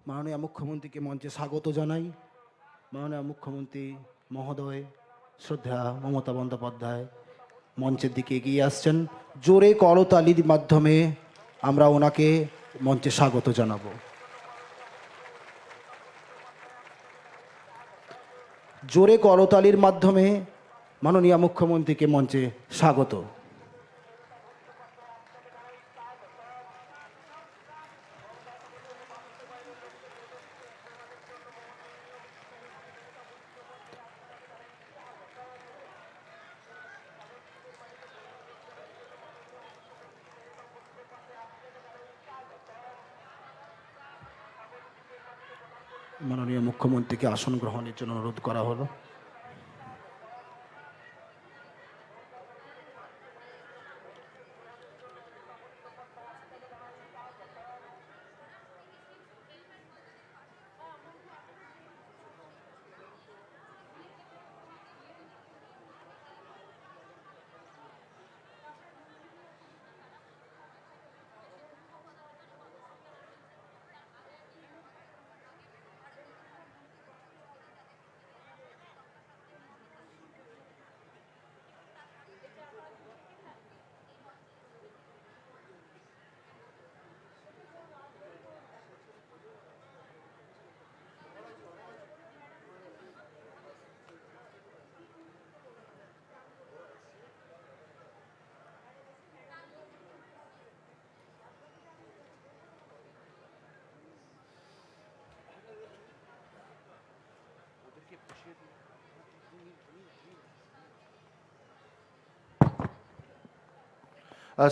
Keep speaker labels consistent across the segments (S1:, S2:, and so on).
S1: মাননীয় মুখ্যমন্ত্রীকে মঞ্চে স্বাগত জানাই। মাননীয় মুখ্যমন্ত্রী মহোদয় শ্রদ্ধা মমতা বন্দ্যোপাধ্যায় মঞ্চের দিকে এগিয়ে আসছেন। জোরে করতালির মাধ্যমে আমরা ওনাকে মঞ্চে স্বাগত জানাবো। জোরে করতালির মাধ্যমে মাননীয় মুখ্যমন্ত্রীকে মঞ্চে স্বাগত। মাননীয় মুখ্যমন্ত্রীকে আসন গ্রহণের জন্য অনুরোধ করা হলো।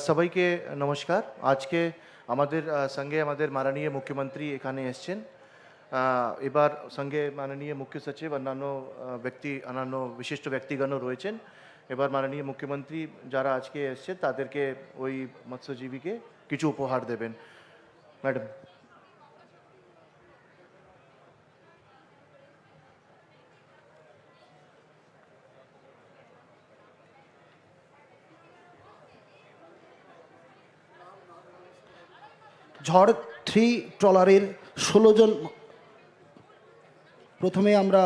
S2: সবাইকে নমস্কার। আজকে আমাদের সঙ্গে আমাদের মাননীয় মুখ্যমন্ত্রী এখানে এসেছেন। এবার সঙ্গে মাননীয় মুখ্য সচিব অন্যান্য বিশিষ্ট ব্যক্তিগণও রয়েছেন। এবার মাননীয় মুখ্যমন্ত্রী যারা আজকে এসছে তাদেরকে ওই মৎস্যজীবীকে কিছু উপহার দেবেন। ম্যাডাম।
S1: ঝড় 3 ট্রলারের 16 জন। প্রথমে আমরা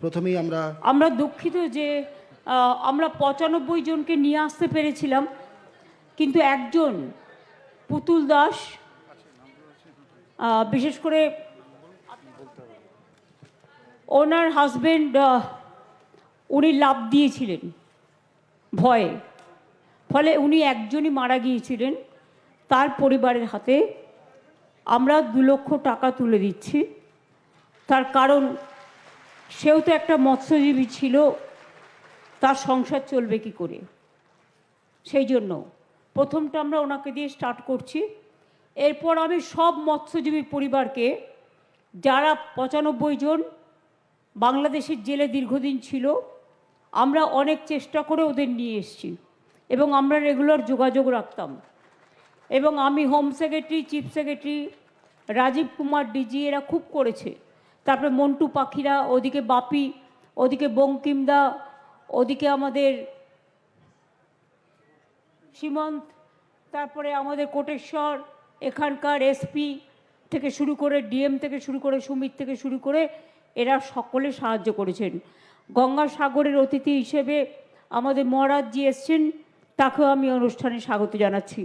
S1: প্রথমেই আমরা
S3: দুঃখিত যে আমরা 95 জনকে নিয়ে আসতে পেরেছিলাম, কিন্তু একজন পুতুল দাস বিশেষ করে ওনার হাজবেন্ড উনি লাফ দিয়েছিলেন ভয়ে, ফলে উনি একজনই মারা গিয়েছিলেন। তার পরিবারের হাতে আমরা 2 লক্ষ টাকা তুলে দিচ্ছি। তার কারণ সেও তো একটা মৎস্যজীবী ছিল, তার সংসার চলবে কি করে, সেই জন্য প্রথমটা আমরা ওনাকে দিয়ে স্টার্ট করছি। এরপর আমি সব মৎস্যজীবী পরিবারকে, যারা 95 জন বাংলাদেশের জেলে দীর্ঘদিন ছিল, আমরা অনেক চেষ্টা করে ওদের নিয়ে এসেছি এবং আমরা রেগুলার যোগাযোগ রাখতাম। এবং আমি home secretary, chief secretary, Rajeev Kumar DG এরা খুব করেছে। তারপরে মন্টু পাখিরা, ওদিকে বাপি, ওদিকে বঙ্কিমদা, ওদিকে আমাদের সীমন্ত, তারপরে আমাদের কোটেশ্বর, এখানকার এসপি থেকে শুরু করে ডিএম থেকে শুরু করে সুমিত থেকে শুরু করে এরা সকলে সাহায্য করেছেন। গঙ্গাসাগরের অতিথি হিসেবে আমাদের মহারাজজি এসছেন, তাকেও আমি অনুষ্ঠানে স্বাগত জানাচ্ছি।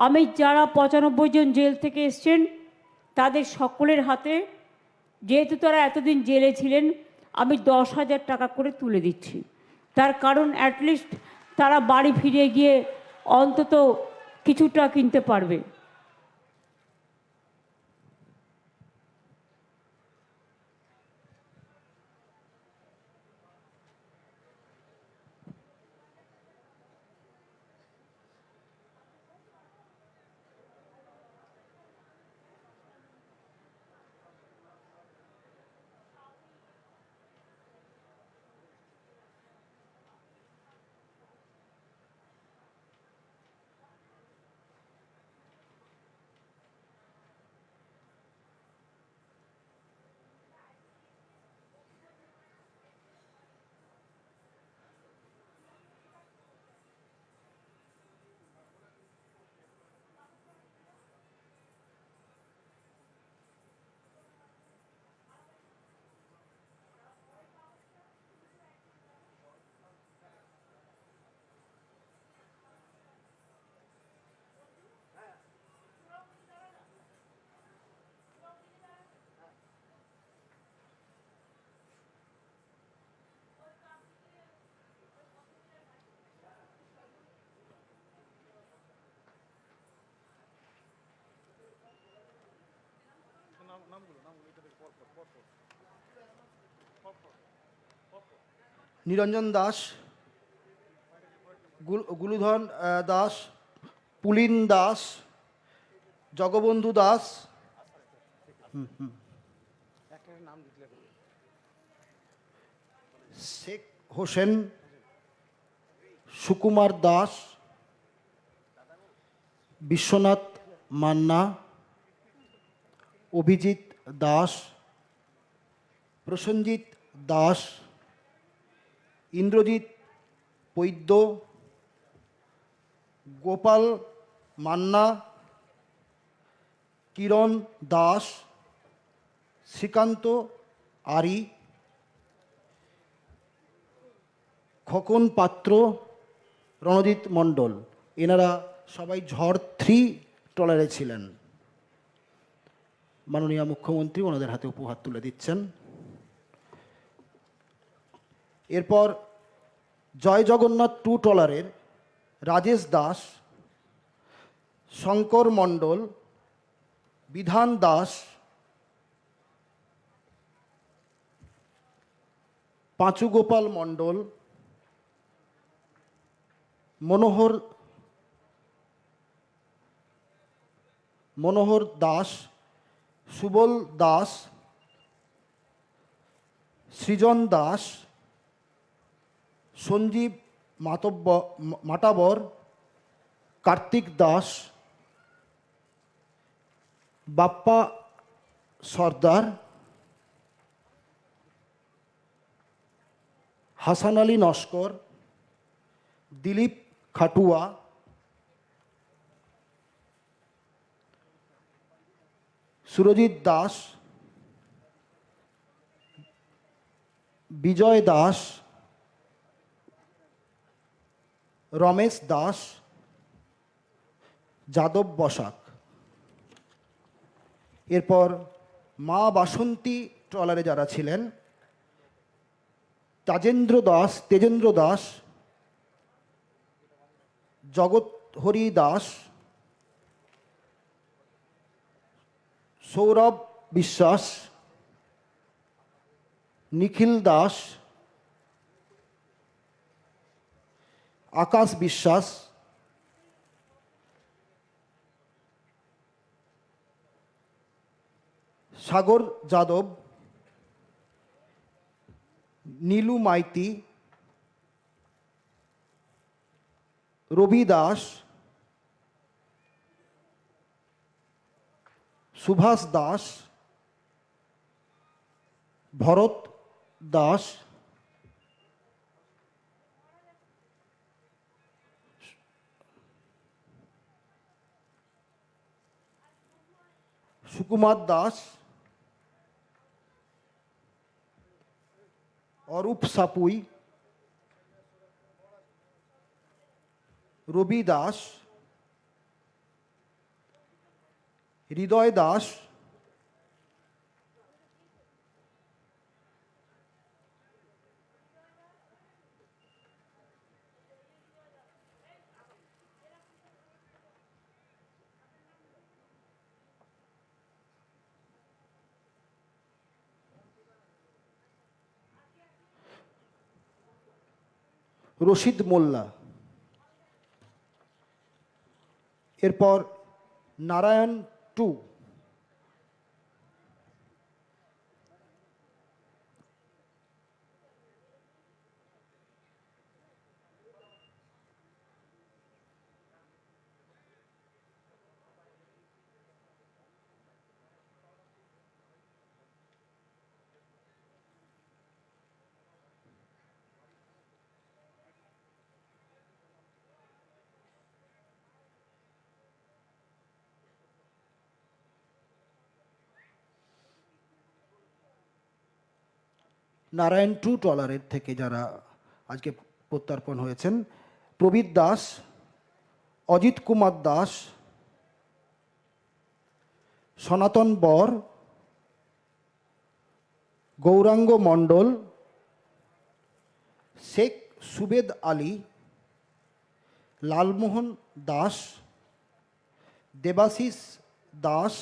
S3: আমি যারা 95 জন জেল থেকে এসছেন তাদের সকলের হাতে, যেহেতু তারা এতদিন জেলে ছিলেন, আমি 10,000 টাকা করে তুলে দিচ্ছি। তার কারণ অ্যাটলিস্ট তারা বাড়ি ফিরে গিয়ে অন্তত কিছুটা কিনতে পারবে।
S1: নিরঞ্জন দাস, গুলুধন দাস, পুলিন দাস, জগবন্ধু দাস, শেখ হোসেন, সুকুমার দাস, বিশ্বনাথ মান্না, অভিজিৎ দাস, প্রসেনজিৎ দাস, ইন্দ্রজিৎ বৈদ্য, গোপাল মান্না, কিরণ দাস, শ্রীকান্ত আরি, খোকন পাত্র, রণজিৎ মণ্ডল। এনারা সবাই ঝড় 3 ট্রলারে ছিলেন। মাননীয় মুখ্যমন্ত্রী ওনাদের হাতে উপহার তুলে দিচ্ছেন। এরপর জয় জগন্নাথ 2 ট্রলারের রাজেশ দাস, শঙ্কর মণ্ডল, বিধান দাস, পাঁচু গোপাল মণ্ডল, মনোহর দাস, সুবল দাস, সৃজন দাস, সঞ্জীব মাটাবর, কার্তিক দাস, বাপ্পা সর্দার, হাসান আলী নস্কর, দিলীপ খাটুয়া, সুরজিৎ দাস, বিজয় দাস, রমেশ দাস, যাদব বসাক। এরপর মা বাসন্তী ট্রলারে যারা ছিলেন, তেজেন্দ্র দাস, জগৎহরি দাস, সৌরভ বিশ্বাস, নিখিল দাস, আকাশ বিশ্বাস, সাগর যাদব, নীলু মাইতি, রবি দাস, সুভাষ দাস, ভরত দাস, সুকুমার দাস, অরূপ সাপুই, রবি দাস, হৃদয় দাস, রশিদ মোল্লা। এরপর নারায়ণ 2, নারায়ণ 2 ট্রলারের থেকে যারা আজকে প্রত্যর্পণ হয়েছেন, প্রবীর দাস, অজিত কুমার দাস, সনাতন বর, গৌরাঙ্গ মণ্ডল, শেখ সুবেদ আলী, লালমোহন দাস, দেবাশিস দাস,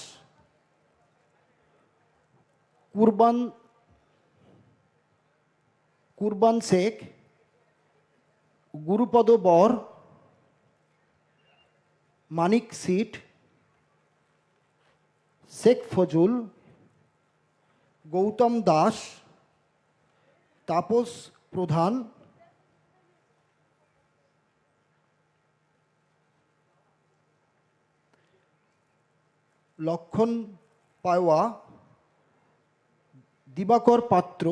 S1: কুরবান শেখ, গুরুপদ বর, মানিক সিট, শেখ ফজল, গৌতম দাস, তাপস প্রধান, লক্ষণ পাওয়া, দিবাকর পাত্র,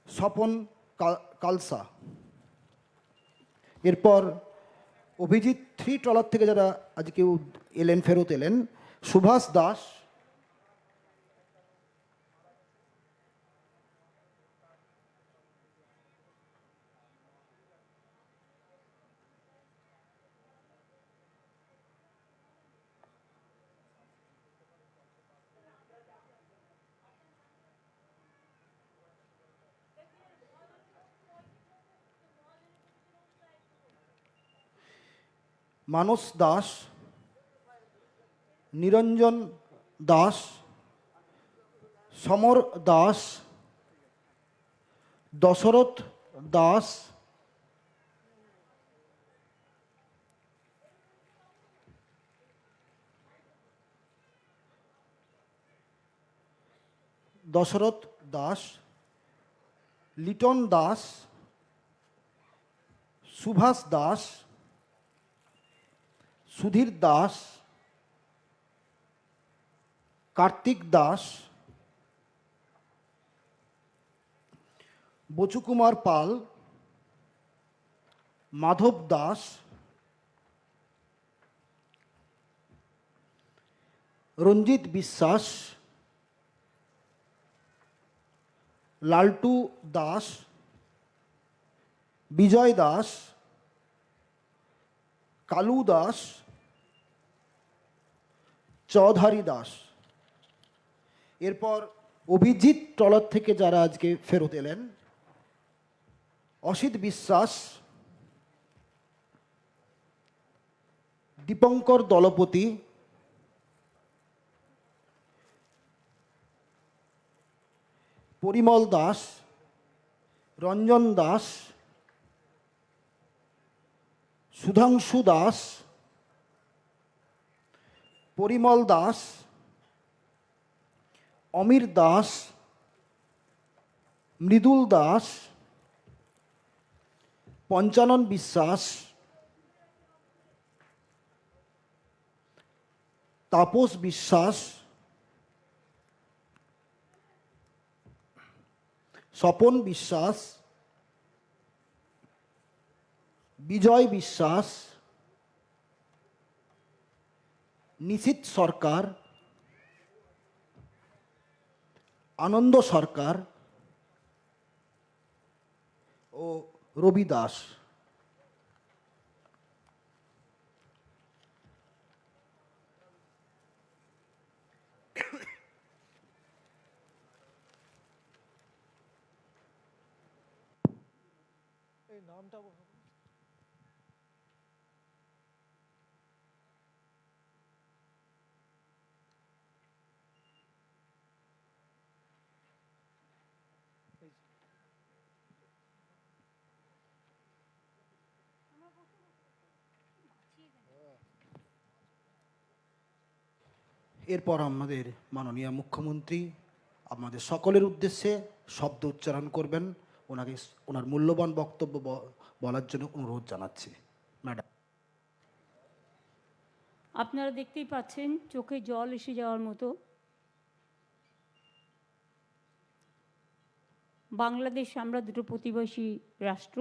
S1: স্বপন কালসা। এরপর অভিজিৎ 3 ট্রলার থেকে যারা আজকে এলেন, ফেরত এলেন, সুভাষ দাস, মানস দাস, নিরঞ্জন দাস, সমর দাস, দশরথ দাস, লিটন দাস, সুভাষ দাস, সুধীর দাস, কার্তিক দাস, বচুকুমার পাল, মাধব দাস, রঞ্জিত বিশ্বাস, লালটু দাস, বিজয় দাস, কালু দাস, চৌধারী দাস। এরপর অভিজিৎ ট্রলার থেকে যারা আজকে ফেরত এলেন, অসিত বিশ্বাস, দীপঙ্কর দলপতি, পরিমল দাস, রঞ্জন দাস, সুধাংশু দাস, পরিমল দাস, অমির দাস, মৃদুল দাস, পঞ্চানন বিশ্বাস, তাপস বিশ্বাস, স্বপন বিশ্বাস, বিজয় বিশ্বাস, নিশীথ সরকার, আনন্দ সরকার ও রবি দাস। এরপর আমাদের মাননীয় মুখ্যমন্ত্রী আমাদের সকলের উদ্দেশ্যে শব্দ উচ্চারণ করবেন। ওনার মূল্যবান বক্তব্য বলার জন্য অনুরোধ জানাচ্ছি। ম্যাডাম।
S3: আপনারা দেখতেই পাচ্ছেন চোখে জল এসে যাওয়ার মতো। বাংলাদেশ আমরা দুটো প্রতিবেশী রাষ্ট্র,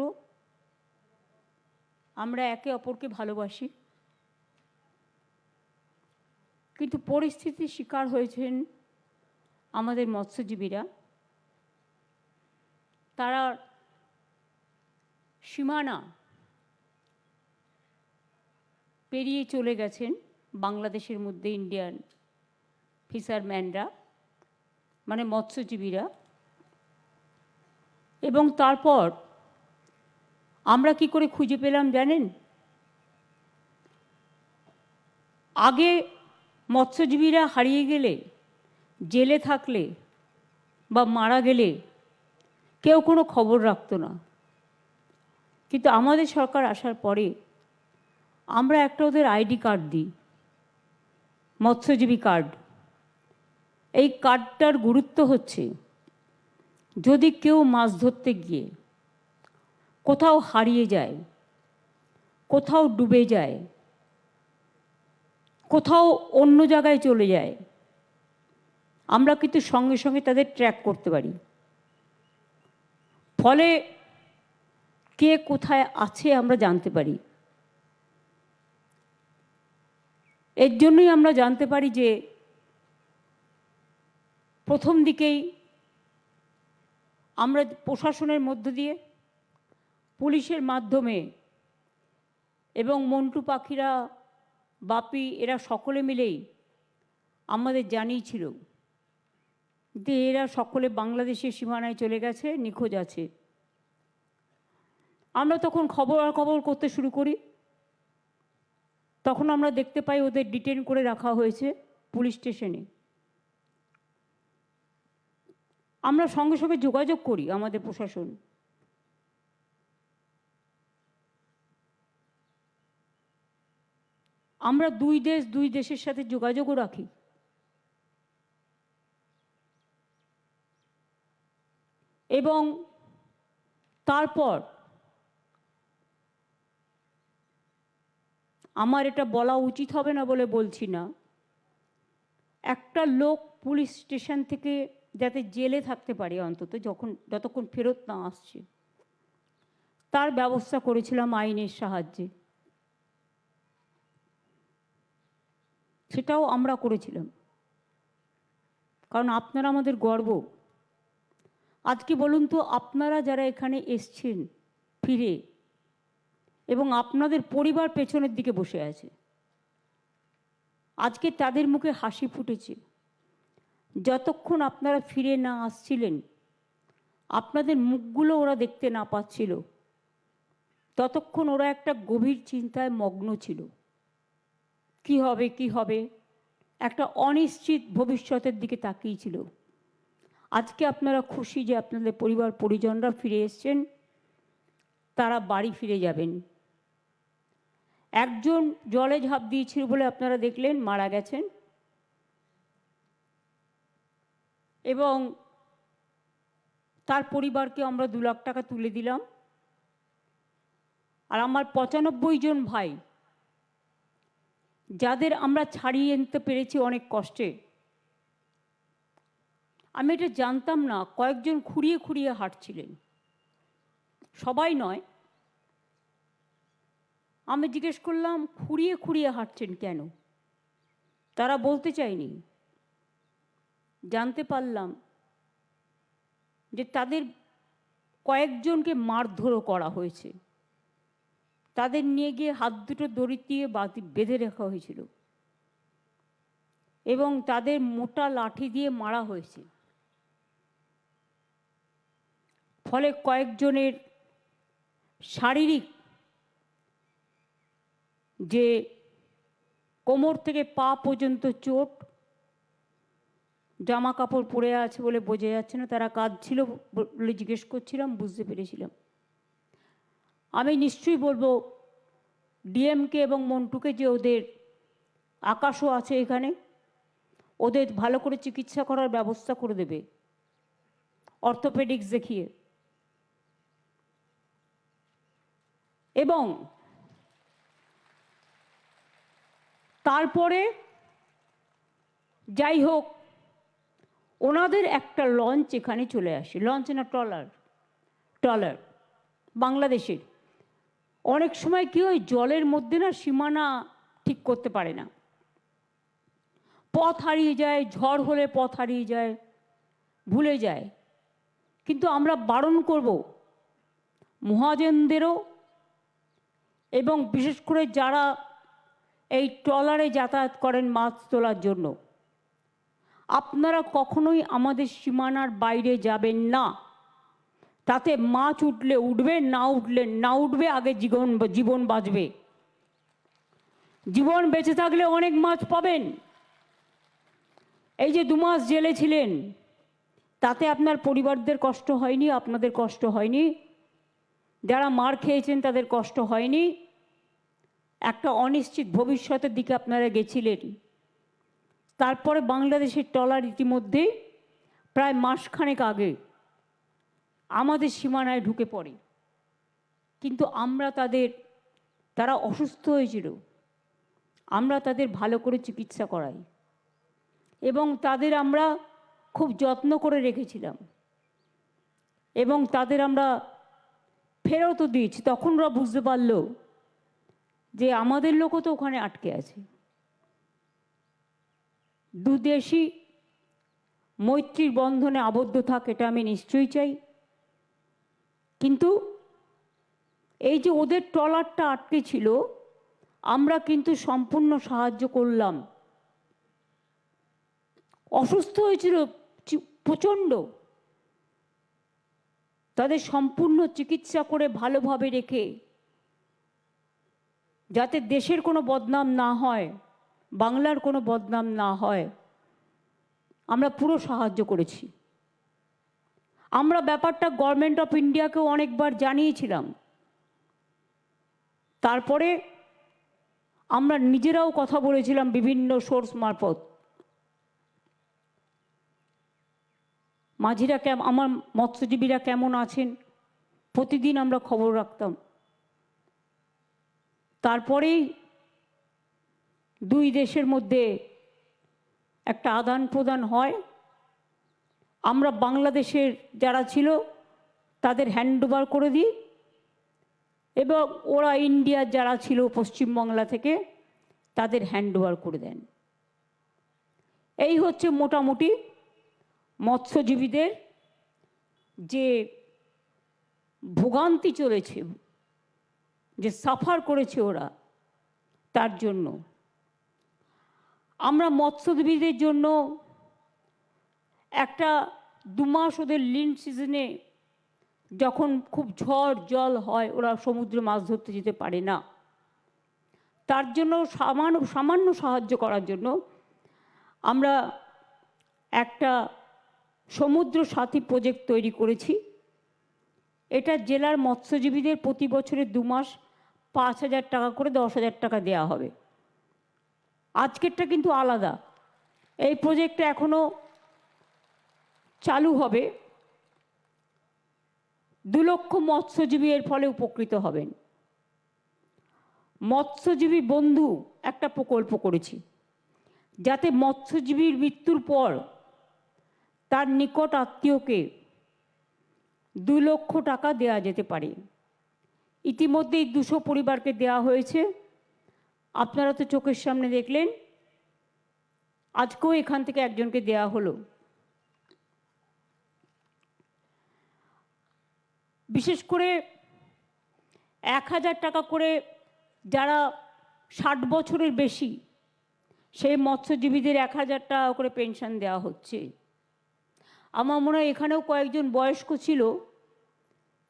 S3: আমরা একে অপরকে ভালোবাসি, কিন্তু পরিস্থিতির শিকার হয়েছেন আমাদের মৎস্যজীবীরা। তারা সীমানা পেরিয়ে চলে গেছেন বাংলাদেশের মধ্যে। ইন্ডিয়ান ফিশারম্যানরা মানে মৎস্যজীবীরা। এবং তারপর আমরা কি করে খুঁজে পেলাম জানেন? আগে মৎস্যজীবীরা হারিয়ে গেলে, জেলে থাকলে বা মারা গেলে কেউ কোনো খবর রাখতো না। কিন্তু আমাদের সরকার আসার পরে আমরা একটা ওদের আইডি কার্ড দিই, মৎস্যজীবী কার্ড। এই কার্ডটার গুরুত্ব হচ্ছে, যদি কেউ মাছ ধরতে গিয়ে কোথাও হারিয়ে যায়, কোথাও ডুবে যায়, কোথাও অন্য জায়গায় চলে যায়, আমরা কিন্তু সঙ্গে সঙ্গে তাদের ট্র্যাক করতে পারি। ফলে কে কোথায় আছে আমরা জানতে পারি। এর জন্যই আমরা জানতে পারি যে প্রথম দিকেই আমরা প্রশাসনের মধ্য দিয়ে, পুলিশের মাধ্যমে এবং মন্টু পাখিরা, বাপি, এরা সকলে মিলেই আমাদের জানিয়েছিল যে এরা সকলে বাংলাদেশের সীমানায় চলে গেছে, নিখোঁজ আছে। আমরা তখন খবর করতে শুরু করি। তখন আমরা দেখতে পাই ওদের ডিটেন করে রাখা হয়েছে পুলিশ স্টেশনে। আমরা সঙ্গে সঙ্গে যোগাযোগ করি আমাদের প্রশাসন। আমরা দুই দেশের সাথে যোগাযোগও রাখি। এবং তারপর আমার এটা বলা উচিত হবে না বলে বলছি না, একটা লোক পুলিশ স্টেশন থেকে যাতে জেলে থাকতে পারে অন্তত যতক্ষণ ফেরত না আসছে, তার ব্যবস্থা করেছিলাম আইনের সাহায্যে। সেটাও আমরা করেছিলাম, কারণ আপনারা আমাদের গর্ব। আজকে বলুন তো, আপনারা যারা এখানে এসছেন ফিরে, এবং আপনাদের পরিবার পেছনের দিকে বসে আছে, আজকে তাদের মুখে হাসি ফুটেছে। যতক্ষণ আপনারা ফিরে না আসছিলেন, আপনাদের মুখগুলো ওরা দেখতে না পাচ্ছিল, ততক্ষণ ওরা একটা গভীর চিন্তায় মগ্ন ছিল। কি হবে, একটা অনিশ্চিত ভবিষ্যতের দিকে তাকিয়েছিল। আজকে আপনারা খুশি যে আপনাদের পরিবার পরিজনরা ফিরে এসছেন, তারা বাড়ি ফিরে যাবেন। একজন জলে ঝাঁপ দিয়েছিল বলে আপনারা দেখলেন, মারা গেছেন। এবং তার পরিবারকে আমরা 2 লাখ টাকা তুলে দিলাম। আর আমার 95 জন ভাই, যাদের আমরা ছাড়িয়ে আনতে পেরেছি অনেক কষ্টে। আমি এটা জানতাম না, কয়েকজন খুঁড়িয়ে খুঁড়িয়ে হাঁটছিলেন, সবাই নয়। আমি জিজ্ঞেস করলাম, খুঁড়িয়ে খুঁড়িয়ে হাঁটছেন কেন? তারা বলতে চায়নি। জানতে পারলাম যে তাদের কয়েকজনকে মারধরও করা হয়েছে। তাদের নিয়ে গিয়ে হাত দুটো দড়ি দিয়ে বেঁধে রাখা হয়েছিল এবং তাদের মোটা লাঠি দিয়ে মারা হয়েছে। ফলে কয়েকজনের শারীরিক, যে কোমর থেকে পা পর্যন্ত চোট, জামা কাপড় পরে আছে বলে বোঝা যাচ্ছে না। তারা কাঁদছিল বলে জিজ্ঞেস করছিলাম, বুঝতে পেরেছিলাম। আমি নিশ্চয়ই বলবো ডিএমকে এবং মন্টুকে যে ওদের আকাশও আছে এখানে, ওদের ভালো করে চিকিৎসা করার ব্যবস্থা করে দেবে, অর্থোপেডিক্স দেখিয়ে। এবং তারপরে যাই হোক, ওনাদের একটা লঞ্চ এখানে চলে আসে। লঞ্চ না, ট্রলার বাংলাদেশের। অনেক সময় কি হয়, জলের মধ্যে না সীমানা ঠিক করতে পারে না, পথ হারিয়ে যায়, ঝড় হলে পথ হারিয়ে যায়, ভুলে যায়। কিন্তু আমরা বারণ করব মহাজনদেরও, এবং বিশেষ করে যারা এই ট্রলারে যাতায়াত করেন মাছ তোলার জন্য, আপনারা কখনোই আমাদের সীমানার বাইরে যাবেন না। তাতে মাছ উঠলে উঠবে, না উঠলে না উঠবে, আগে জীবন বাঁচবে। জীবন বেঁচে থাকলে অনেক মাছ পাবেন, এই যে 2 মাস জেলে ছিলেন, তাতে আপনার পরিবারদের কষ্ট হয়নি? আপনাদের কষ্ট হয়নি? যারা মার খেয়েছেন তাদের কষ্ট হয়নি? একটা অনিশ্চিত ভবিষ্যতের দিকে আপনারা গেছিলেন। তারপরে বাংলাদেশের ট্রলার ইতিমধ্যেই প্রায় মাসখানেক আগে আমাদের সীমানায় ঢুকে পড়ে, কিন্তু তারা অসুস্থ হয়েছিল, আমরা তাদের ভালো করে চিকিৎসা করাই এবং তাদের আমরা খুব যত্ন করে রেখেছিলাম এবং তাদের আমরা ফেরতও দিয়েছি। তখন ওরা বুঝতে পারল যে আমাদের লোকও তো ওখানে আটকে আছে। দুদেশই মৈত্রীর বন্ধনে আবদ্ধ থাক, এটা আমি নিশ্চয়ই চাই। কিন্তু এই যে ওদের ট্রলারটা আটকে ছিল, আমরা কিন্তু সম্পূর্ণ সাহায্য করলাম। অসুস্থ হয়েছিল প্রচণ্ড, তাদের সম্পূর্ণ চিকিৎসা করে ভালোভাবে রেখে, যাতে দেশের কোনো বদনাম না হয়, বাংলার কোনো বদনাম না হয়, আমরা পুরো সাহায্য করেছি। আমরা ব্যাপারটা গভর্নমেন্ট অফ ইন্ডিয়াকেও অনেকবার জানিয়েছিলাম। তারপরে আমরা নিজেরাও কথা বলেছিলাম বিভিন্ন সোর্স মারফত। মাঝিরা আমার মৎস্যজীবীরা কেমন আছেন প্রতিদিন আমরা খবর রাখতাম। তারপরেই দুই দেশের মধ্যে একটা আদান প্রদান হয়। আমরা বাংলাদেশের যারা ছিল তাদের হ্যান্ডওভার করে দিই এবং ওরা ইন্ডিয়ার যারা ছিল পশ্চিমবাংলা থেকে তাদের হ্যান্ডওভার করে দেন। এই হচ্ছে মোটামুটি মৎস্যজীবীদের যে ভোগান্তি চলেছে, যে সাফার করেছে ওরা, তার জন্য আমরা মৎস্যজীবীদের জন্য একটা 2 মাস ওদের লিন সিজনে যখন খুব ঝড় জল হয়, ওরা সমুদ্রে মাছ ধরতে যেতে পারে না, তার জন্য সামান্য সাহায্য করার জন্য আমরা একটা সমুদ্র সাথী প্রজেক্ট তৈরি করেছি। এটা জেলার মৎস্যজীবীদের প্রতি বছরে 2 মাস 5,000 টাকা করে 10,000 টাকা দেওয়া হবে। আজকেরটা কিন্তু আলাদা, এই প্রজেক্টটা এখনও চালু হবে। 2 লক্ষ মৎস্যজীবী এর ফলে উপকৃত হবেন। মৎস্যজীবী বন্ধু একটা প্রকল্প করেছি, যাতে মৎস্যজীবীর মৃত্যুর পর তার নিকট আত্মীয়কে 2 লক্ষ টাকা দেওয়া যেতে পারে। ইতিমধ্যেই 200 পরিবারকে দেওয়া হয়েছে। আপনারা তো চোখের সামনে দেখলেন, আজকেও এখান থেকে একজনকে দেওয়া হলো। বিশেষ করে 1,000 টাকা করে যারা 60 বছরের বেশি, সেই মৎস্যজীবীদের 1,000 টাকা করে পেনশন দেওয়া হচ্ছে। আমার মনে হয় এখানেও কয়েকজন বয়স্ক ছিল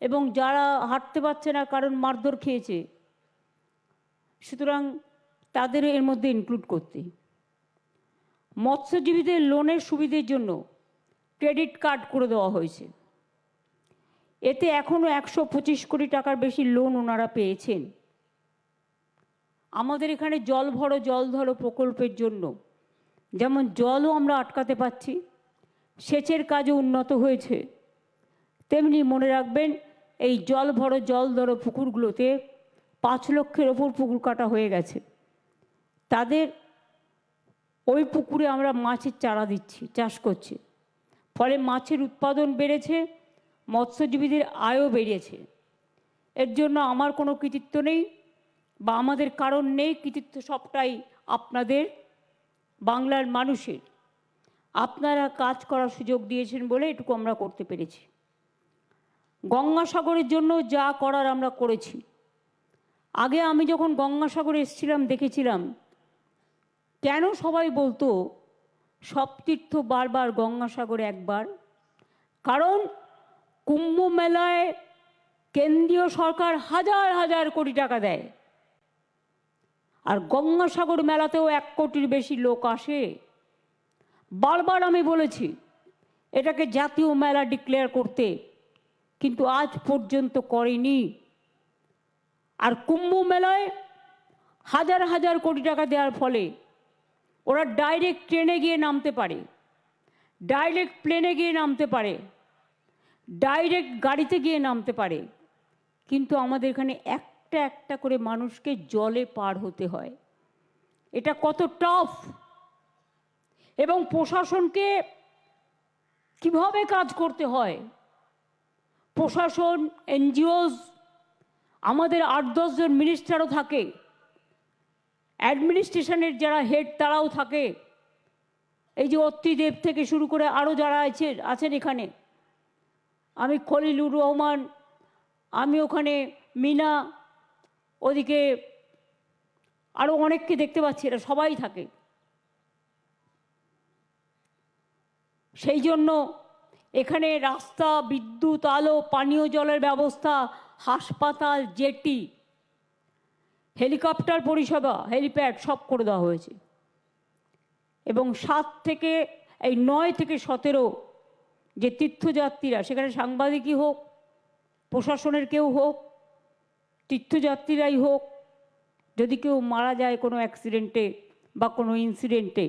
S3: এবং যারা হাঁটতে পারছে না কারণ মারধর খেয়েছে, সুতরাং তাদের এর মধ্যে ইনক্লুড করতে। মৎস্যজীবীদের লোনের সুবিধের জন্য ক্রেডিট কার্ড করে দেওয়া হয়েছে। এতে এখনও 125 কোটি টাকার বেশি লোন ওনারা পেয়েছেন। আমাদের এখানে জল ভরো জল ধরো প্রকল্পের জন্য যেমন জলও আমরা আটকাতে পারছি, সেচের কাজও উন্নত হয়েছে, তেমনি মনে রাখবেন এই জল ভরো জল ধরো পুকুরগুলোতে 5 লক্ষের ওপর পুকুর কাটা হয়ে গেছে। তাদের ওই পুকুরে আমরা মাছের চারা দিচ্ছি, চাষ করছি, ফলে মাছের উৎপাদন বেড়েছে, মৎস্যজীবীদের আয়ও বেড়েছে। এর জন্য আমার কোনো কৃতিত্ব নেই বা আমাদের কারণ নেই, কৃতিত্ব সবটাই আপনাদের, বাংলার মানুষের। আপনারা কাজ করার সুযোগ দিয়েছেন বলে এটুকু আমরা করতে পেরেছি। গঙ্গাসাগরের জন্য যা করার আমরা করেছি। আগে আমি যখন গঙ্গাসাগরে এসেছিলাম দেখেছিলাম কেন সবাই বলতো সব তীর্থ বারবার গঙ্গাসাগরে একবার, কারণ কুম্ভ মেলায় কেন্দ্রীয় সরকার হাজার হাজার কোটি টাকা দেয়, আর গঙ্গাসাগর মেলাতেও 1 কোটির বেশি লোক আসে। বারবার আমি বলেছি এটাকে জাতীয় মেলা ডিক্লেয়ার করতে, কিন্তু আজ পর্যন্ত করেনি। আর কুম্ভ মেলায় হাজার হাজার কোটি টাকা দেওয়ার ফলে ওরা ডাইরেক্ট ট্রেনে গিয়ে নামতে পারে, ডাইরেক্ট প্লেনে গিয়ে নামতে পারে, ডাইরেক্ট গাড়িতে গিয়ে নামতে পারে, কিন্তু আমাদের এখানে একটা একটা করে মানুষকে জলে পার হতে হয়। এটা কত টাফ, এবং প্রশাসনকে কিভাবে কাজ করতে হয়। প্রশাসন, এনজিওস, আমাদের 8-10 জন মিনিস্টারও থাকে, অ্যাডমিনিস্ট্রেশনের যারা হেড তারাও থাকে, এই যে অত্রিদেব থেকে শুরু করে আরও যারা আছেন এখানে, আমি খলিলুর রহমান, আমি ওখানে মিনা, ওদিকে আরও অনেককে দেখতে পাচ্ছি, এরা সবাই থাকে। সেই জন্য এখানে রাস্তা, বিদ্যুৎ, আলো, পানীয় জলের ব্যবস্থা, হাসপাতাল, জেটি, হেলিকপ্টার পরিষেবা, হেলিপ্যাড সব করে দেওয়া হয়েছে। এবং 9 থেকে 17 যে তীর্থযাত্রীরা, সেখানে সাংবাদিকই হোক, প্রশাসনের কেউ হোক, তীর্থযাত্রীরাই হোক, যদি কেউ মারা যায় কোনো অ্যাক্সিডেন্টে বা কোনো ইনসিডেন্টে,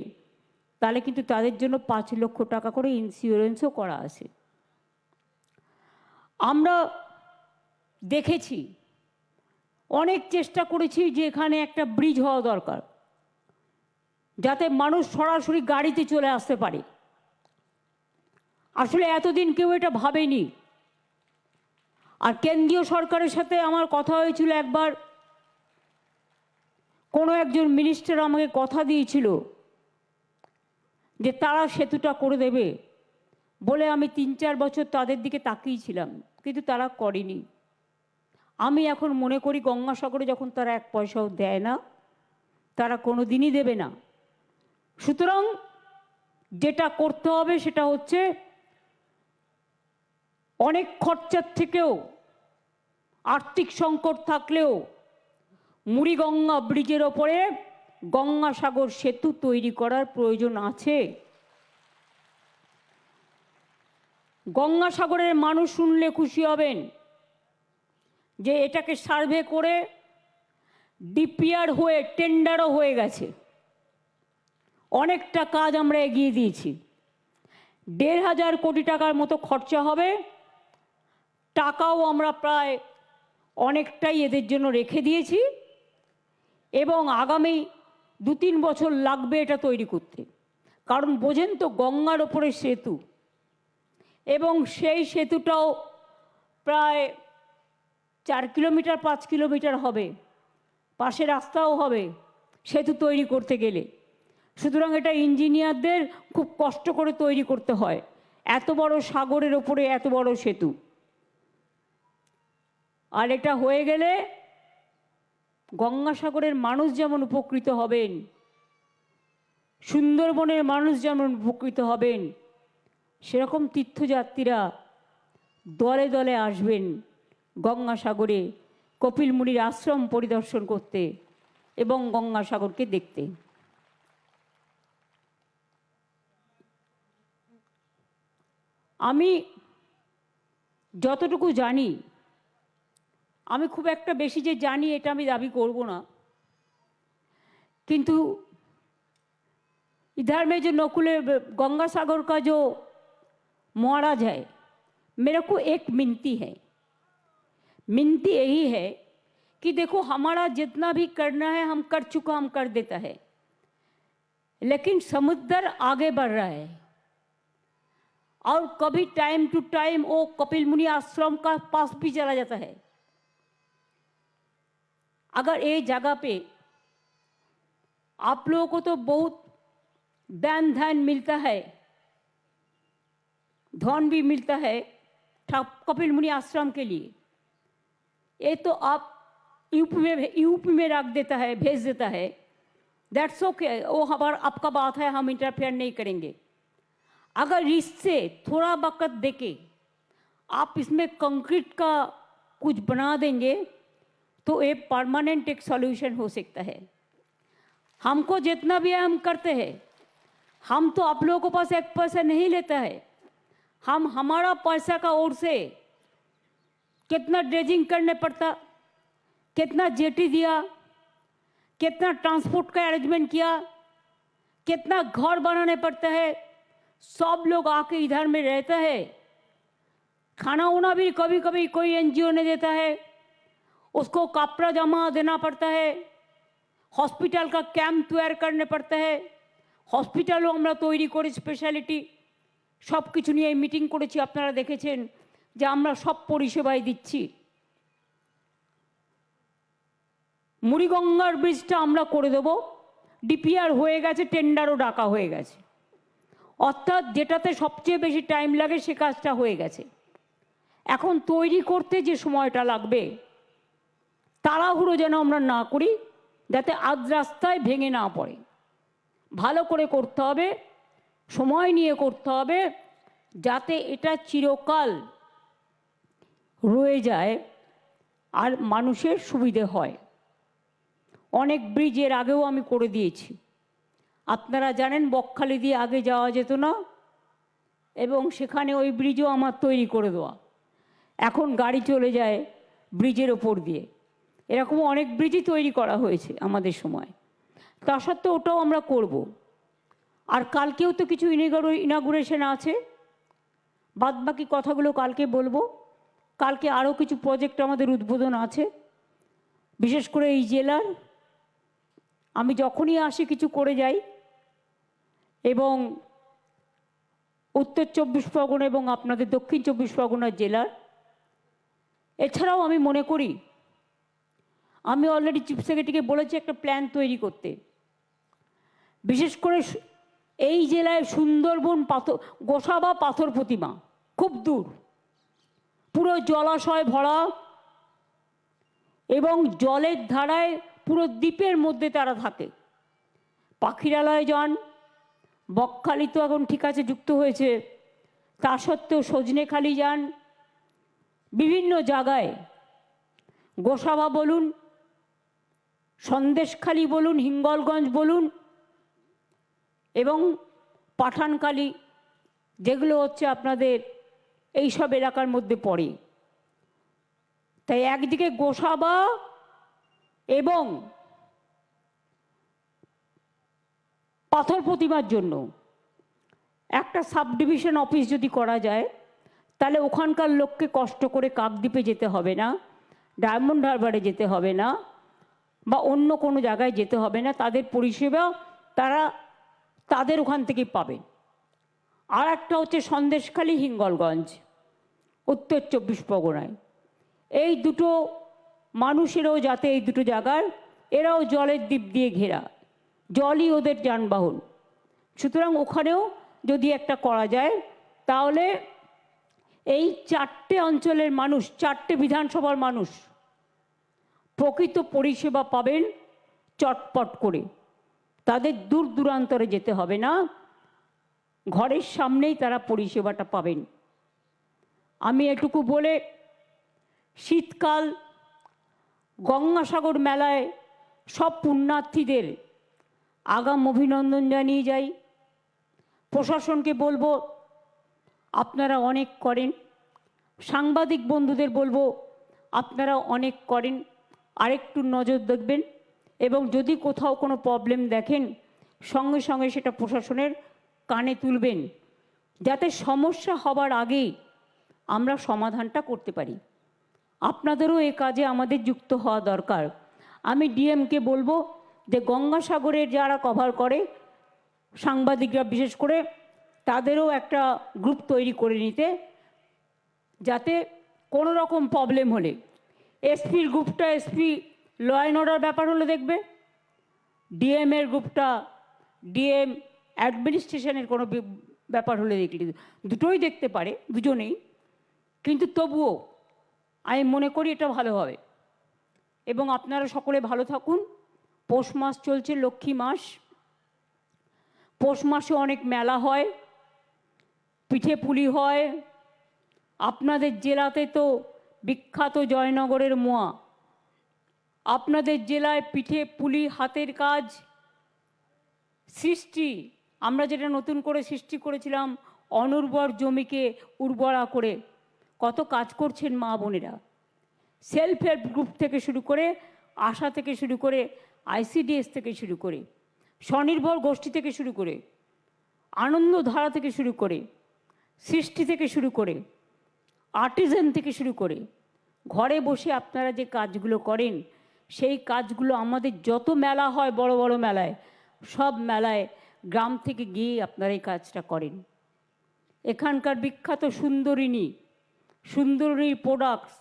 S3: তাহলে কিন্তু তাদের জন্য 5 লক্ষ টাকা করে ইন্স্যুরেন্সও করা আছে। আমরা দেখেছি, অনেক চেষ্টা করেছি যে এখানে একটা ব্রিজ হওয়া দরকার, যাতে মানুষ সরাসরি গাড়িতে চলে আসতে পারে। আসলে এতদিন কেউ এটা ভাবেনি। আর কেন্দ্রীয় সরকারের সাথে আমার কথা হয়েছিল একবার, কোনো একজন মিনিস্টার আমাকে কথা দিয়েছিল যে তারা সেতুটা করে দেবে বলে। আমি 3-4 বছর তাদের দিকে তাকিয়েছিলাম, কিন্তু তারা করেনি। আমি এখন মনে করি গঙ্গাসাগরে যখন তারা 1 পয়সাও দেয় না, তারা কোনো দিনই দেবে না। সুতরাং যেটা করতে হবে সেটা হচ্ছে অনেক খরচার থেকেও, আর্থিক সংকট থাকলেও মুড়িগঙ্গা ব্রিজের ওপরে গঙ্গাসাগর সেতু তৈরি করার প্রয়োজন আছে। গঙ্গাসাগরের মানুষ শুনলে খুশি হবেন যে এটাকে সার্ভে করে ডিপিআর হয়ে টেন্ডারও হয়ে গেছে। অনেকটা কাজ আমরা এগিয়ে দিয়েছি। 1,500 কোটি টাকার মতো খরচা হবে। টাকাও আমরা প্রায় অনেকটাই এদের জন্য রেখে দিয়েছি, এবং আগামী 2-3 বছর লাগবে এটা তৈরি করতে। কারণ বোঝেন তো, গঙ্গার ওপরে সেতু, এবং সেই সেতুটাও প্রায় 4 কিলোমিটার 5 কিলোমিটার হবে, পাশে রাস্তাও হবে সেতু তৈরি করতে গেলে। সুতরাং এটা ইঞ্জিনিয়ারদের খুব কষ্ট করে তৈরি করতে হয়, এত বড় সাগরের ওপরে এত বড় সেতু। আর এটা হয়ে গেলে গঙ্গাসাগরের মানুষ যেমন উপকৃত হবেন, সুন্দরবনের মানুষ যেমন উপকৃত হবেন, সেরকম তীর্থযাত্রীরা দলে দলে আসবেন গঙ্গাসাগরে কপিল মুনির আশ্রম পরিদর্শন করতে এবং গঙ্গাসাগরকে দেখতে। আমি যতটুকু জানি, আমি খুব একটা বেশি যে জানি এটা আমি দাবি করব না, किंतु इधर में जो नकुले गंगा सागर का जो महाराज है, मेरे को एक मिनती है, मिनती यही है कि देखो हमारा जितना भी करना है हम कर चुका, हम कर देता है, लेकिन समुद्र आगे बढ़ रहा है। और कभी टाइम टू टाइम वो कपिल मुनि आश्रम का पास भी चला जाता है। अगर ये जगह पे आप लोगों को तो बहुत दान ध्यान मिलता है, धन भी मिलता है कपिल मुनि आश्रम के लिए, ये तो आप यूपी में रख देता है, भेज देता है, दैट्स ओके, वो हमारा आपका बात है, हम इंटरफेयर नहीं करेंगे। अगर इससे थोड़ा वक्त देके आप इसमें कंक्रीट का कुछ बना देंगे तो ये परमानेंट एक सॉल्यूशन हो सकता है। हमको जितना भी है हम करते हैं, हम तो आप लोगों के पास एक पैसा नहीं लेता है, हम हमारा पैसा का ओर से कितना ड्रेजिंग करने पड़ता, कितना जेटी दिया, कितना ट्रांसपोर्ट का अरेंजमेंट किया, कितना घर बनाने पड़ता है। सब लोग आके इधर में रहता है, खाना उना भी कभी कभी कोई एनजीओ ने देता है, उसको कपड़ा जमा देना पड़ता है, हॉस्पिटल का कैंप तैयार करने पड़ता है, हॉस्पिटलों আমরা তৈরি করে স্পেশালিটি সব কিছু নিয়ে মিটিং করেছি, আপনারা দেখেছেন যে আমরা সব পরিষেবাই দিচ্ছি। মুড়িগঙ্গার ব্রিজটা আমরা করে দেব, ডিপিআর হয়ে গেছে, টেন্ডারও ডাকা হয়ে গেছে, অর্থাৎ যেটাতে সবচেয়ে বেশি টাইম লাগে সে কাজটা হয়ে গেছে। এখন তৈরি করতে যে সময়টা লাগবে তাড়াহুড়ো যেন আমরা না করি, যাতে আধ রাস্তায় ভেঙে না পড়ে। ভালো করে করতে হবে, সময় নিয়ে করতে হবে, যাতে এটা চিরকাল রয়ে যায় আর মানুষের সুবিধে হয়। অনেক ব্রিজের আগেও আমি করে দিয়েছি, আপনারা জানেন বকখালি দিয়ে আগে যাওয়া যেত না, এবং সেখানে ওই ব্রিজও আমার তৈরি করে দেওয়া, এখন গাড়ি চলে যায় ব্রিজের ওপর দিয়ে। এরকম অনেক ব্রিজই তৈরি করা হয়েছে আমাদের সময়, তা সত্ত্বেও ওটাও আমরা করব। আর কালকেও তো কিছু ইনাগুরেশন আছে, বাদবাকি কথাগুলো কালকে বলবো। কালকে আরও কিছু প্রজেক্ট আমাদের উদ্বোধন আছে, বিশেষ করে এই জেলার। আমি যখনই আসি কিছু করে যাই, এবং উত্তর 24 পরগনা এবং আপনাদের দক্ষিণ 24 পরগনা জেলার। এছাড়াও আমি মনে করি, আমি অলরেডি চিফ সেক্রেটারিকে বলেছি একটা প্ল্যান তৈরি করতে। বিশেষ করে এই জেলায় সুন্দরবন গোসাবা পাথর প্রতিমা খুব দূর, পুরো জলাশয় ভরা, এবং জলের ধারায় পুরো দ্বীপের মধ্যে তারা থাকে। পাখিরালয় যান, বকখালি তো এখন ঠিক আছে যুক্ত হয়েছে, তা সত্ত্বেও সজনেখালি যান, বিভিন্ন জায়গায় গোসাবা বলুন, সন্দেশখালি বলুন, হিঙ্গলগঞ্জ বলুন, এবং পাঠানখালি, যেগুলো হচ্ছে আপনাদের এই সব এলাকার মধ্যে পড়ে। তাই একদিকে গোসাবা এবং পাথর প্রতিমার জন্য একটা সাব ডিভিশন অফিস যদি করা যায়, তাহলে ওখানকার লোককে কষ্ট করে কাকদ্বীপে যেতে হবে না, ডায়মন্ড হারবারে যেতে হবে না, বা অন্য কোনো জায়গায় যেতে হবে না, তাদের পরিষেবা তারা তাদের ওখান থেকেই পাবে। আর একটা হচ্ছে সন্দেশখালি হিঙ্গলগঞ্জ উত্তর 24 পরগনায়। এই দুটো মানুষেরও যাতে এই দুটো জায়গার, এরাও জলের দ্বীপ দিয়ে ঘেরা, জলই ওদের যানবাহন, সুতরাং ওখানেও যদি একটা করা যায়, তাহলে এই 4টে অঞ্চলের মানুষ, 4টে বিধানসভার মানুষ প্রকৃত পরিষেবা পাবেন চটপট করে। তাদের দূর দূরান্তরে যেতে হবে না, ঘরের সামনেই তারা পরিষেবাটা পাবেন। আমি এটুকু বলে, শীতকাল গঙ্গাসাগর মেলায় সব পুণ্যার্থীদের আগাম অভিনন্দন জানিয়ে যাই। প্রশাসনকে বলবো আপনারা অনেক করেন, সাংবাদিক বন্ধুদের বলবো আপনারা অনেক করেন, আরেকটু নজর দেখবেন, এবং যদি কোথাও কোনো প্রবলেম দেখেন সঙ্গে সঙ্গে সেটা প্রশাসনের কানে তুলবেন, যাতে সমস্যা হবার আগেই আমরা সমাধানটা করতে পারি। আপনাদেরও এ কাজে আমাদের যুক্ত হওয়া দরকার। আমি ডিএমকে বলবো যে গঙ্গাসাগরের যারা কভার করে সাংবাদিকরা বিশেষ করে, তাদেরও একটা গ্রুপ তৈরি করে নিতে, যাতে কোনো রকম প্রবলেম হলে এসপির গ্রুপটা এসপি ল অ্যান্ড অর্ডার ব্যাপার হলে দেখবে, ডিএমের গ্রুপটা ডিএম অ্যাডমিনিস্ট্রেশনের কোনো ব্যাপার হলে দেখলে, দুটোই দেখতে পারে দুজনেই, কিন্তু তবুও আমি মনে করি এটা ভালো হবে। এবং আপনারা সকলে ভালো থাকুন। পৌষ মাস চলছে, লক্ষ্মী মাস, পৌষ মাসে অনেক মেলা হয়, পিঠে পুলি হয়। আপনাদের জেলাতে তো বিখ্যাত জয়নগরের মোয়া, আপনাদের জেলায় পিঠে পুলি, হাতের কাজ, সৃষ্টি আমরা যেটা নতুন করে সৃষ্টি করেছিলাম অনুর্বর জমিকে উর্বরা করে, কত কাজ করছেন মা বোনেরা। সেলফ হেল্প গ্রুপ থেকে শুরু করে, আশা থেকে শুরু করে, আইসিডিএস থেকে শুরু করে, স্বনির্ভর গোষ্ঠী থেকে শুরু করে, আনন্দধারা থেকে শুরু করে, সৃষ্টি থেকে শুরু করে, আর্টিজান থেকে শুরু করে, ঘরে বসে আপনারা যে কাজগুলো করেন, সেই কাজগুলো আমাদের যত মেলা হয় বড় বড় মেলায়, সব মেলায় গ্রাম থেকে গিয়ে আপনারা এই কাজটা করেন। এখানকার বিখ্যাত সুন্দরিনী, সুন্দরিনীর প্রোডাক্টস,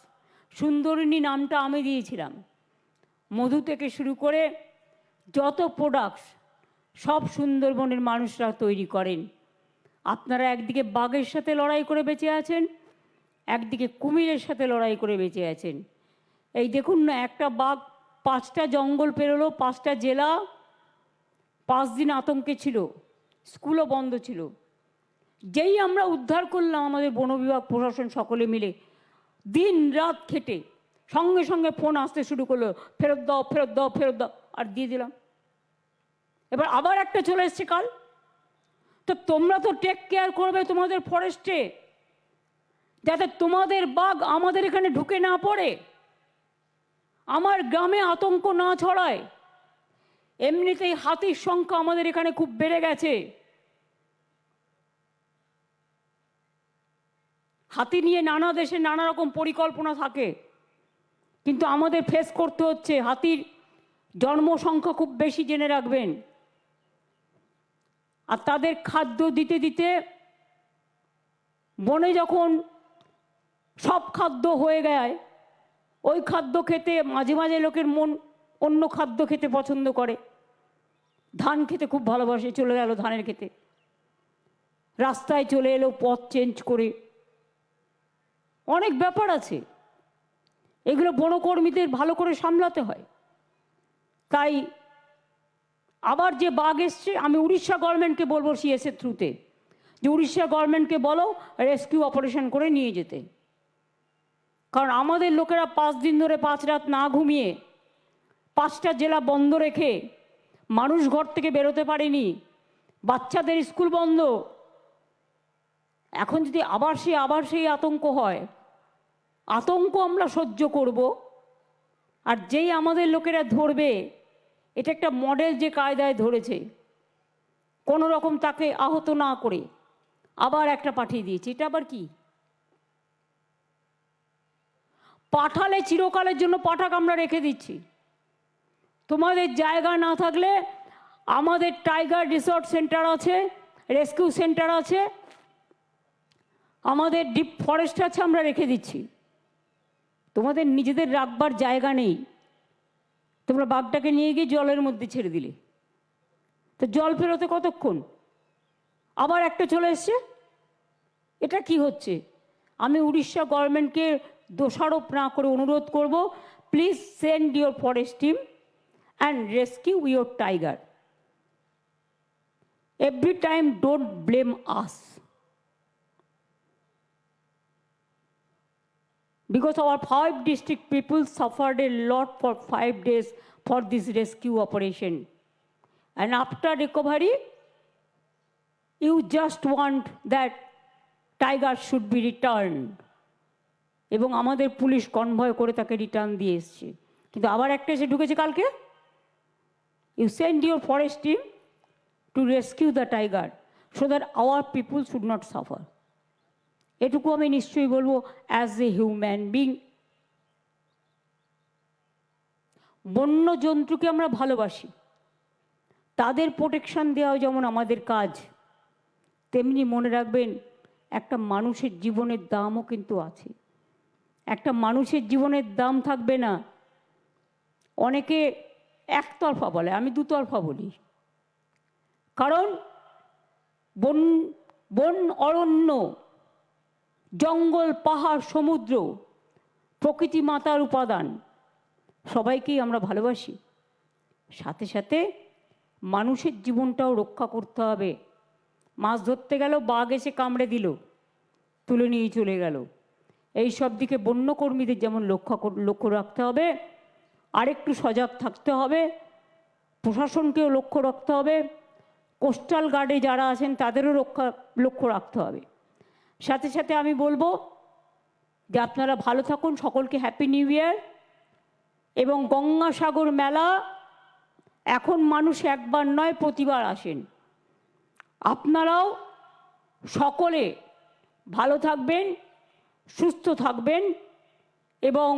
S3: সুন্দরিনী নামটা আমি দিয়েছিলাম। মধু থেকে শুরু করে যত প্রোডাক্টস সব সুন্দরবনের মানুষরা তৈরি করেন। আপনারা একদিকে বাঘের সাথে লড়াই করে বেঁচে আছেন, একদিকে কুমিরের সাথে লড়াই করে বেঁচে আছেন। এই দেখুন না, একটা বাঘ 5টা জঙ্গল পেরোলো, 5টা জেলা, 5 দিন আতঙ্কে ছিল, স্কুলও বন্ধ ছিল। যেই আমরা উদ্ধার করলাম, আমাদের বন বিভাগ প্রশাসন সকলে মিলে দিন রাত খেটে, সঙ্গে সঙ্গে ফোন আসতে শুরু করলো, ফেরত দাও ফেরত দাও ফেরত দাও, আর দিয়ে দিলাম। এবার আবার একটা চলে এসছে কাল। তো তোমরা তো টেক কেয়ার করবে তোমাদের ফরেস্টে, যাতে তোমাদের বাঘ আমাদের এখানে ঢুকে না পড়ে, আমার গ্রামে আতঙ্ক না ছড়ায়। এমনিতেই হাতির সংখ্যা আমাদের এখানে খুব বেড়ে গেছে। হাতি নিয়ে নানা দেশে নানা রকম পরিকল্পনা থাকে, কিন্তু আমাদের ফেস করতে হচ্ছে। হাতির জন্মসংখ্যা খুব বেশি, জেনে রাখবেন। আর তাদের খাদ্য দিতে দিতে বনে যখন সব খাদ্য হয়ে যায়, ওই খাদ্য খেতে মাঝে মাঝে লোকের মন অন্য খাদ্য খেতে পছন্দ করে। ধান খেতে খুব ভালোবাসে, চলে গেল ধানের খেতে, রাস্তায় চলে এলো পথ চেঞ্জ করে। অনেক ব্যাপার আছে, এগুলো বনকর্মীদের ভালো করে সামলাতে হয়। তাই আবার যে বাঘ এসছে, আমি উড়িষ্যা গভর্নমেন্টকে বলবো সিএসের থ্রুতে, যে উড়িষ্যা গভর্নমেন্টকে বলো রেস্কিউ অপারেশন করে নিয়ে যেতে। কারণ আমাদের লোকেরা 5 দিন ধরে 5 রাত না ঘুমিয়ে, 5টা জেলা বন্ধ রেখে, মানুষ ঘর থেকে বেরোতে পারেনি, বাচ্চাদের স্কুল বন্ধ। এখন যদি আবার সেই আতঙ্ক হয়, আতঙ্ক আমরা সহ্য করব। আর যেই আমাদের লোকেরা ধরবে, এটা একটা মডেল যে কায়দায় ধরেছে, কোনো রকম তাকে আহত না করে আবার একটা পাঠিয়ে দিয়েছে। এটা আবার কি? পাঠালে চিরকালের জন্য পাঠাক আমরা রেখে দিচ্ছি। তোমাদের জায়গা না থাকলে আমাদের টাইগার রিসর্ট সেন্টার আছে, রেস্কিউ সেন্টার আছে, আমাদের ডিপ ফরেস্ট আছে, আমরা রেখে দিচ্ছি। তোমাদের নিজেদের রাখবার জায়গা নেই, তোমরা বাঘটাকে নিয়ে গিয়ে জলের মধ্যে ছেড়ে দিলে। তো জল ফেরোতে কতক্ষণ? আবার একটা চলে এসছে। এটা কি হচ্ছে? আমি উড়িষ্যা গভর্নমেন্টকে দোষারোপ না করে অনুরোধ করব, please send your forest team and rescue your tiger. Every time don't blame us, because our 5 district people suffered a lot for 5 days for this rescue operation, and after recovery you just want that tiger should be returned, এবং আমাদের police convoy করে তাকে return দিয়ে এসছে। কিন্তু আবার একটা এসে ঢুকেছে কালকে, you send your forest team to rescue the tiger so that our people should not suffer. এটুকু আমি নিশ্চয়ই বলবো অ্যাজ এ হিউম্যান বিং। বন্য জন্তুকে আমরা ভালোবাসি, তাদের প্রোটেকশন দেওয়া যেমন আমাদের কাজ, তেমনি মনে রাখবেন একটা মানুষের জীবনের দামও কিন্তু আছে। একটা মানুষের জীবনের দাম থাকবে না। অনেকে একতরফা বলে, আমি দুতরফা বলি। কারণ বন অরণ্য, জঙ্গল, পাহাড়, সমুদ্র, প্রকৃতি মাতার উপাদান, সবাইকেই আমরা ভালোবাসি। সাথে সাথে মানুষের জীবনটাও রক্ষা করতে হবে। মাছ ধরতে গেল, বাঘ এসে কামড়ে দিল, তুলে নিয়ে চলে গেল। এই সব দিকে বন্যকর্মীদের যেমন লক্ষ্য রাখতে হবে, আরেকটু সজাগ থাকতে হবে, প্রশাসনকেও লক্ষ্য রাখতে হবে। কোস্টাল গার্ডে যারা আছেন তাদেরও লক্ষ্য রাখতে হবে। সাথে সাথে আমি বলবো যে আপনারা ভালো থাকুন, সকলকে হ্যাপি নিউ ইয়ার। এবং গঙ্গাসাগর মেলা এখন মানুষ একবার নয় প্রতিবার আসেন। আপনারাও সকলে ভালো থাকবেন, সুস্থ থাকবেন এবং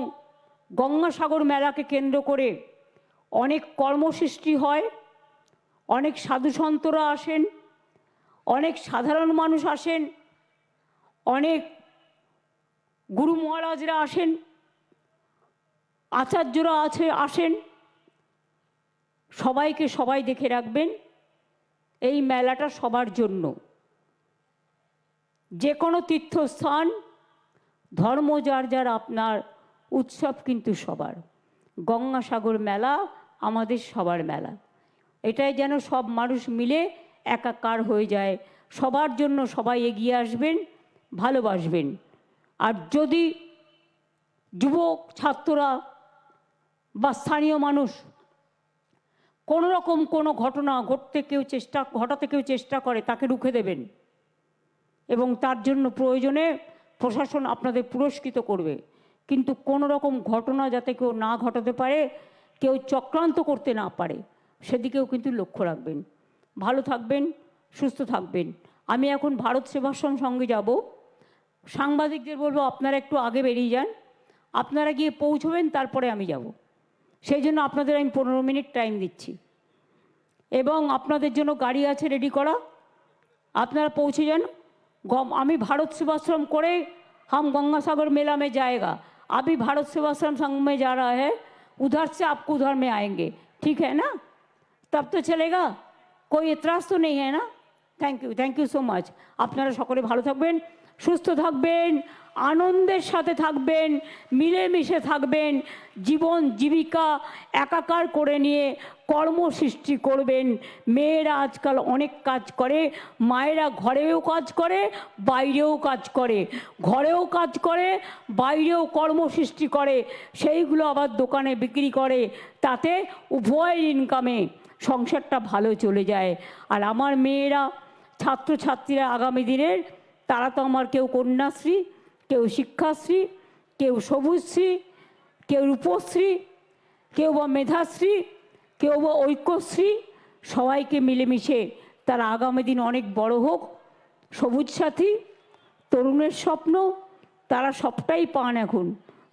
S3: গঙ্গাসাগর মেলাকে কেন্দ্র করে অনেক কর্মসৃষ্টি হয়, অনেক সাধুসন্তরা আসেন, অনেক সাধারণ মানুষ আসেন, অনেক গুরু মহারাজরা আসেন, আচার্যরা আসেন। সবাইকে সবাই দেখে রাখবেন, এই মেলাটা সবার জন্য। যে কোনো তীর্থস্থান, ধর্ম যার যার, আপনার উৎসব কিন্তু সবার। গঙ্গাসাগর মেলা আমাদের সবার মেলা। এটাই যেন সব মানুষ মিলে একাকার হয়ে যায়। সবার জন্য সবাই এগিয়ে আসবেন, ভালোবাসবেন। আর যদি যুবক, ছাত্ররা বা স্থানীয় মানুষ কোনো রকম কোনো ঘটনা ঘটাতে কেউ চেষ্টা করে, তাকে রুখে দেবেন এবং তার জন্য প্রয়োজনে প্রশাসন আপনাদের পুরস্কৃত করবে। কিন্তু কোনো রকম ঘটনা যাতে কেউ না ঘটাতে পারে, কেউ চক্রান্ত করতে না পারে, সেদিকেও কিন্তু লক্ষ্য রাখবেন। ভালো থাকবেন, সুস্থ থাকবেন। আমি এখন ভারত সেবাশ্রম সঙ্গে যাব। সাংবাদিকদের বলবো আপনারা একটু আগে বেরিয়ে যান, আপনারা গিয়ে পৌঁছবেন, তারপরে আমি যাব। সেই জন্য আপনাদের আমি 15 মিনিট টাইম দিচ্ছি এবং আপনাদের জন্য গাড়ি আছে রেডি করা, আপনারা পৌঁছে যান। আমি भारत सेवाश्रम करे हम गंगासागर मेला में जाएगा। अभी भारत सेवाश्रम संघ में जा रहा है, उधर से आपको उधर में आएंगे, ठीक है ना? तब तो चलेगा, कोई एतराज़ तो नहीं है ना? थैंक यू सो माच। আপনারা সকলে ভালো থাকবেন, সুস্থ থাকবেন, আনন্দের সাথে থাকবেন, মিলেমিশে থাকবেন, জীবন জীবিকা একাকার করে নিয়ে কর্মসৃষ্টি করবেন। মেয়েরা আজকাল অনেক কাজ করে, মায়েরা ঘরেও কাজ করে, বাইরেও কাজ করে, ঘরেও কাজ করে, বাইরেও কর্মসৃষ্টি করে, সেইগুলো আবার দোকানে বিক্রি করে, তাতে উভয় ইনকামে সংসারটা ভালো চলে যায়। আর আমার মেয়েরা, ছাত্রছাত্রীরা আগামী দিনের, তারা তো আমার কেউ কন্যাশ্রী, কেউ শিক্ষাশ্রী, কেউ সবুজশ্রী, কেউ রূপশ্রী, কেউ বা মেধাশ্রী, কেউ বা ঐক্যশ্রী, সবাইকে মিলেমিশে তারা আগামী দিন অনেক বড় হোক। সবুজ সাথী, তরুণের স্বপ্ন, তারা সবটাই পান এখন।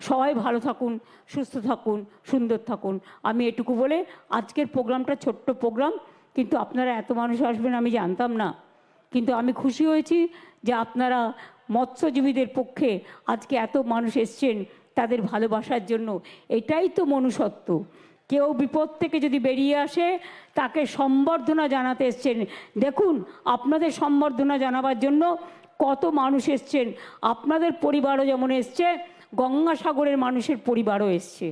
S3: সবাই ভালো থাকুন, সুস্থ থাকুন, সুন্দর থাকুন। আমি এটুকু বলে আজকের প্রোগ্রামটা ছোট্ট প্রোগ্রাম, কিন্তু আপনারা এত মানুষ আসবেন আমি জানতাম না। কিন্তু আমি খুশি হয়েছি যে আপনারা মৎস্যজীবীদের পক্ষে আজকে এত মানুষ এসছেন তাদের ভালোবাসার জন্য। এটাই তো মনুষ্যত্ব। কেউ বিপদ থেকে যদি বেরিয়ে আসে, তাকে সম্বর্ধনা জানাতে এসছেন। দেখুন, আপনাদের সম্বর্ধনা জানাবার জন্য কত মানুষ এসছেন। আপনাদের পরিবারও যেমন এসছে, গঙ্গাসাগরের মানুষের পরিবারও এসছে।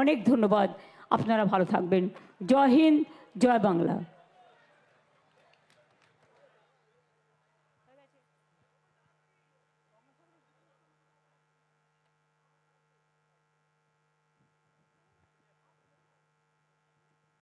S3: অনেক ধন্যবাদ। আপনারা ভালো থাকবেন। জয় হিন্দ, জয় বাংলা।